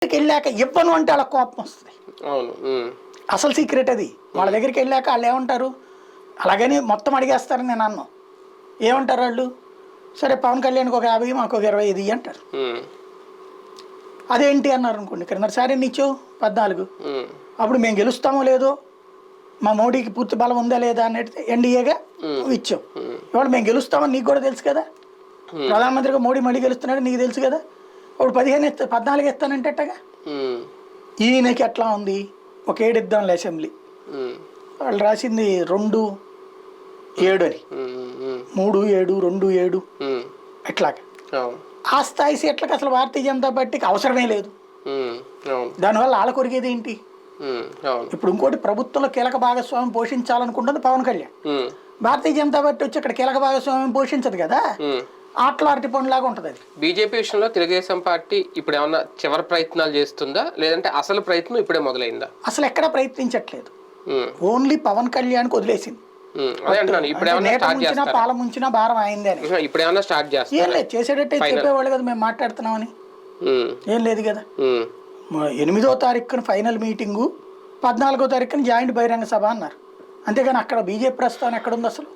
వెళ్ళాక ఇవ్వను అంటే వాళ్ళ కోపం వస్తుంది. అసలు సీక్రెట్ అది. వాళ్ళ దగ్గరికి వెళ్ళాక వాళ్ళు ఏమంటారు, అలాగని మొత్తం అడిగేస్తారని నేను అన్నాను. ఏమంటారు వాళ్ళు, సరే పవన్ కళ్యాణ్కి ఒక 50 మాకు ఒక 25 అంటారు. అదేంటి అన్నారు అనుకోండి, క్రిందసారి ఇచ్చావు 14, అప్పుడు మేము గెలుస్తామో లేదో, మా మోడీకి పూర్తి బలం ఉందా లేదా అనేది ఎన్డీఏగా ఇచ్చావు. ఇవాళ మేము గెలుస్తామని నీకు కూడా తెలుసు కదా, ప్రధానమంత్రిగా మోడీ మళ్ళీ గెలుస్తున్నాడు నీకు తెలుసు కదా, ఇప్పుడు 14 ఇస్తానంటే ఎట్టగా. ఈయనకి ఎట్లా ఉంది, ఒక 7 ఇద్దాంలే అసెంబ్లీ, వాళ్ళు రాసింది 2-7 అని, 3-7 2-7 ఎట్లాగా. ఆ స్థాయి సీట్లకు అసలు భారతీయ జనతా పార్టీకి అవసరమే లేదు. దానివల్ల వాళ్ళ కొరిగేది ఏంటి. ఇప్పుడు ఇంకోటి, ప్రభుత్వంలో కీలక భాగస్వామ్యం పోషించాలనుకుంటుంది పవన్ కళ్యాణ్. భారతీయ జనతా పార్టీ వచ్చి అక్కడ కీలక భాగస్వామ్యం పోషించదు కదా, ఆటలాంటి పనిలాగా ఉంటుంది అది. బీజేపీ విషయంలో తెలుగుదేశం పార్టీ ఇప్పుడు ఏమన్నా చివరి ప్రయత్నాలు చేస్తుందా, లేదంటే అసలు ప్రయత్నం ఇప్పుడే మొదలైందా? అసలు ఎక్కడ ప్రయత్నించట్లేదు, ఓన్లీ పవన్ కళ్యాణ్కి వదిలేసింది. పాల ముంచినా భారం అయింది అని. ఇప్పుడు ఏమన్నా స్టార్ట్ చేస్తా, ఏం లేదు చేసేటట్టే చెప్పేవాళ్ళు కదా, మేము మాట్లాడుతున్నామని. ఏం లేదు కదా. 8వ తారీఖున ఫైనల్ మీటింగు, 14వ తారీఖున జాయింట్ బహిరంగ సభ అన్నారు. అంతేగాని అక్కడ బీజేపీ ప్రస్థానం ఎక్కడుంది అసలు.